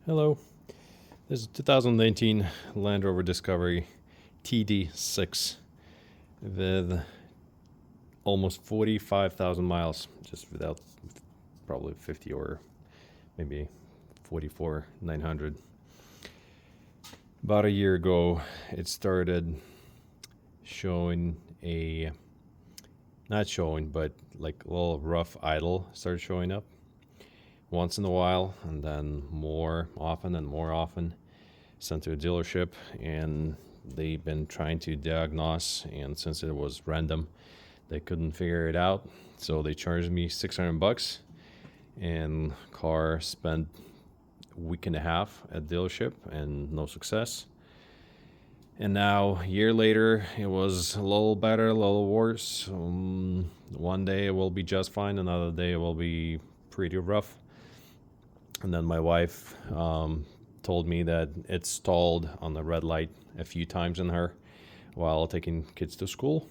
Hello, this is 2019 Land Rover Discovery td6 with almost 45,000 miles, just without probably 50 or maybe 44,900. About a year ago, it started showing not showing, but like a little rough idle started showing up once in a while, and then more often sent to a dealership, and they've been trying to diagnose, and since it was random they couldn't figure it out, so they charged me $600, and car spent a week and a half at dealership and no success. And now, a year later, it was a little better, a little worse. One day it will be just fine, another day it will be pretty rough. And then my wife told me that it stalled on the red light a few times in her while taking kids to school.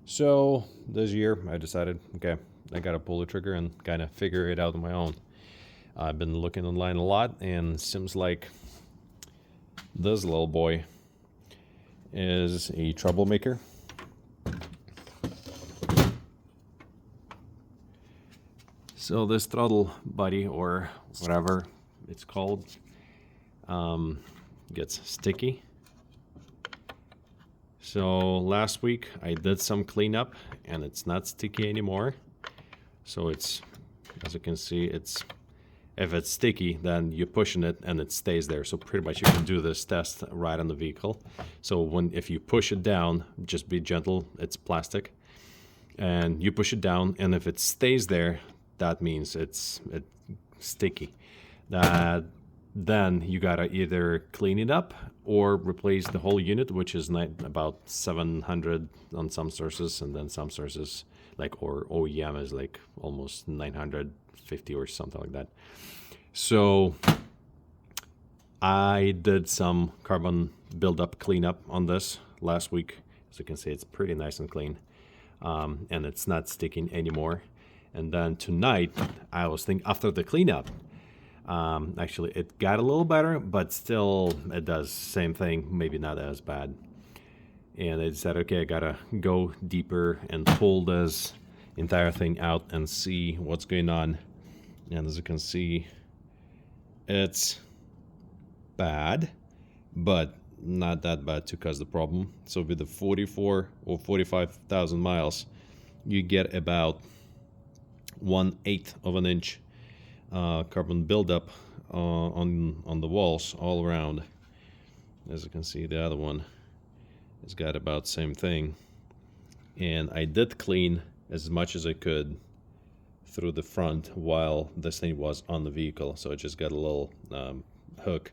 So this year I decided, okay, I gotta pull the trigger and kind of figure it out on my own. I've been looking online a lot, and it seems like this little boy is a troublemaker. So this throttle buddy, or whatever it's called, gets sticky. So last week I did some cleanup and it's not sticky anymore. So it's, as you can see, if it's sticky, then you're pushing it and it stays there. So pretty much you can do this test right on the vehicle. So if you push it down, just be gentle, it's plastic, and you push it down, and if it stays there, that means it's sticky. Then you gotta either clean it up or replace the whole unit, which is about 700 on some sources, and then some sources or OEM is like almost 950 or something like that. So I did some carbon buildup cleanup on this last week. As you can see, it's pretty nice and clean, and it's not sticking anymore. And then tonight, I was thinking, after the cleanup, actually it got a little better, but still it does same thing, maybe not as bad. And I said, okay, I gotta go deeper and pull this entire thing out and see what's going on. And as you can see, it's bad, but not that bad to cause the problem. So with the 44 or 45,000 miles, you get about 1/8 of an inch carbon buildup on the walls all around. As you can see, the other one has got about the same thing. And I did clean as much as I could through the front while this thing was on the vehicle. So I just got a little hook,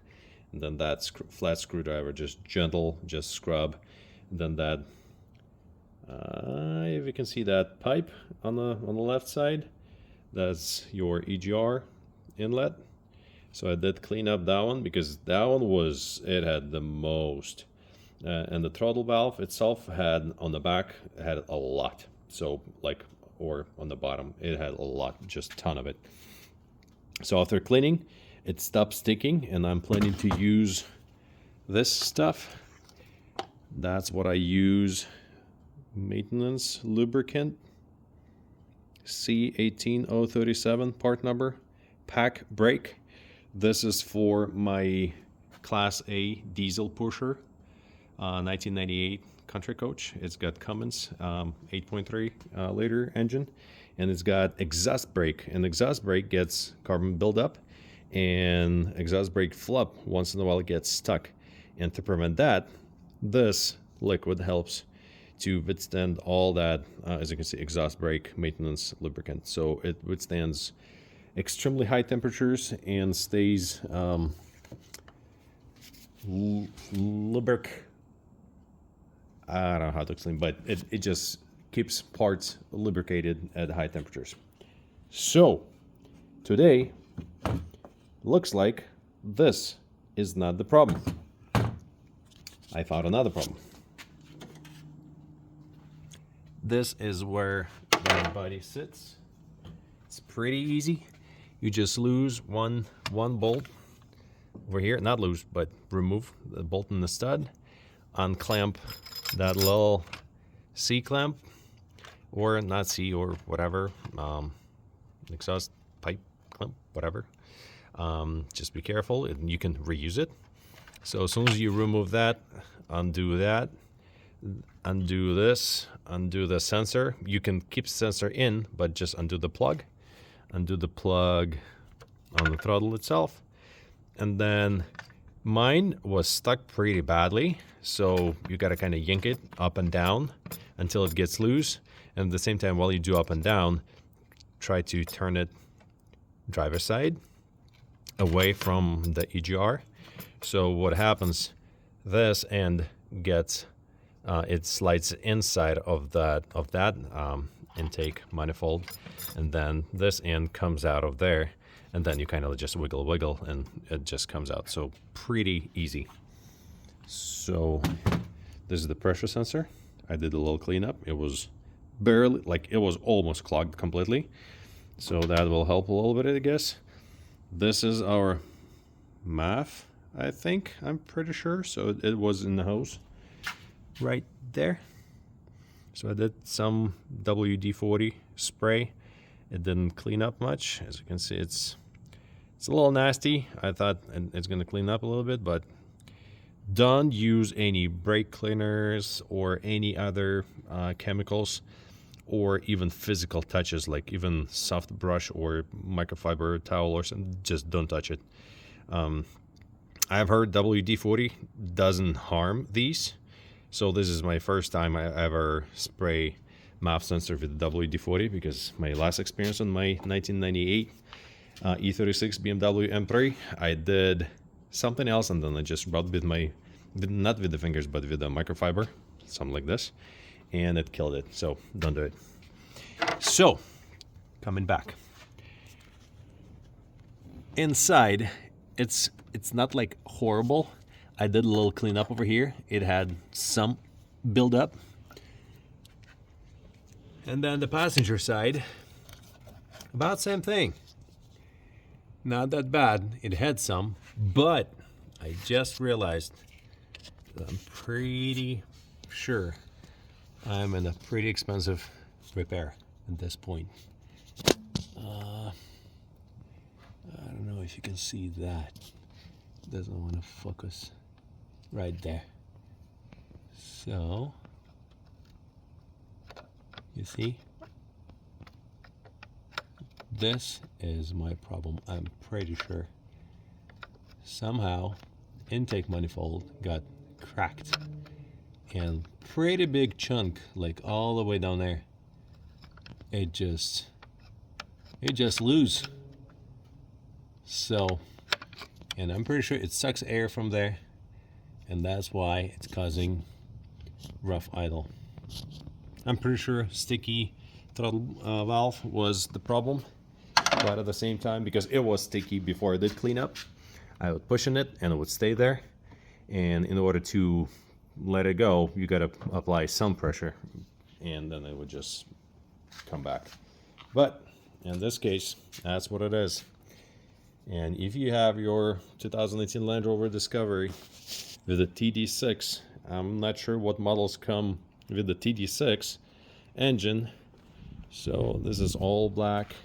and then that flat screwdriver, just scrub. And then that, if you can see that pipe on the left side, that's your EGR inlet. So I did clean up that one, because that one it had the most. And the throttle valve itself had, on the back, had a lot. So or on the bottom, it had a lot, just a ton of it. So after cleaning, it stopped sticking, and I'm planning to use this stuff. That's what I use. Maintenance lubricant, C18037 part number, pack brake. This is for my Class A diesel pusher, 1998 Country Coach. It's got Cummins 8.3 liter engine, and it's got exhaust brake, and exhaust brake gets carbon buildup, and exhaust brake flap once in a while gets stuck. And to prevent that, this liquid helps to withstand all that, as you can see, exhaust brake maintenance lubricant. So it withstands extremely high temperatures and stays I don't know how to explain, but it just keeps parts lubricated at high temperatures. So today, looks like this is not the problem. I found another problem. This is where the body sits. It's pretty easy. You just lose one bolt over here, not loose, but remove the bolt and the stud, unclamp that little C clamp, or not C, or whatever, exhaust pipe clamp, whatever. Just be careful, and you can reuse it. So as soon as you remove that, undo this, undo the sensor. You can keep the sensor in, but just undo the plug on the throttle itself. And then mine was stuck pretty badly, so you gotta kind of yank it up and down until it gets loose. And at the same time, while you do up and down, try to turn it driver's side away from the EGR. So what happens, this end gets it slides inside of that intake manifold, and then this end comes out of there, and then you kind of just wiggle and it just comes out. So pretty easy. So this is the pressure sensor. I did a little cleanup. It was barely, like, it was almost clogged completely, so that will help a little bit, I guess. This is our MAF, I think, I'm pretty sure. So it was in the hose right there. So I did some WD-40 spray. It didn't clean up much. As you can see, it's a little nasty. I thought it's going to clean up a little bit, but don't use any brake cleaners or any other chemicals, or even physical touches, like even soft brush or microfiber towel or something. Just don't touch it. I've heard WD-40 doesn't harm these, so this is my first time I ever spray MAF sensor with WD-40, because my last experience on my 1998 E36 BMW M3, I did something else, and then I just rubbed with not with the fingers, but with the microfiber, something like this, and it killed it. So don't do it. So coming back inside, it's not like horrible. I did a little cleanup over here. It had some buildup. And then the passenger side, about same thing. Not that bad. It had some, but I just realized that I'm pretty sure I'm in a pretty expensive repair at this point. I don't know if you can see that. Doesn't want to focus right there. So you see, this is my problem. I'm pretty sure somehow intake manifold got cracked, and pretty big chunk, like all the way down there. It just loose. So, and I'm pretty sure it sucks air from there, and that's why it's causing rough idle. I'm pretty sure sticky throttle valve was the problem, but at the same time, because it was sticky before I did clean up, I would push on it and it would stay there. And in order to let it go, you got to apply some pressure, and then it would just come back. But in this case, that's what it is. And if you have your 2018 Land Rover Discovery with the td6, I'm not sure what models come with the td6 engine. So this is all black,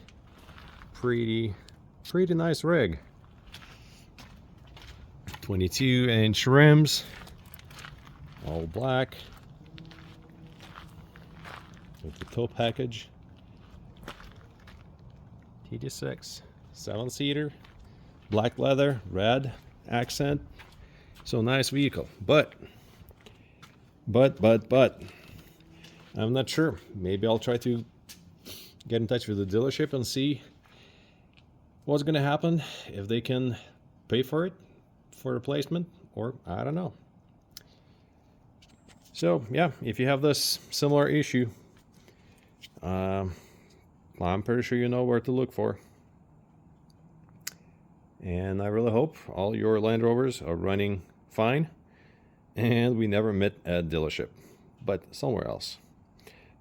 pretty nice rig. 22-inch rims, all black with the tow package. td6 7-seater, black leather, red accent. So nice vehicle, but I'm not sure. Maybe I'll try to get in touch with the dealership and see what's gonna happen, if they can pay for it for replacement, or I don't know. So yeah, if you have this similar issue, I'm pretty sure you know where to look for. And I really hope all your Land Rovers are running fine, and we never met at dealership, but somewhere else.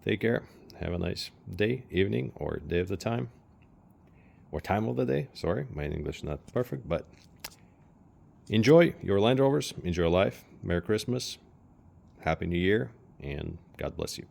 Take care. Have a nice day, evening, or day of the time, or time of the day. Sorry, my English is not perfect, but enjoy your Land Rovers, enjoy life. Merry Christmas, Happy New Year, and God bless you.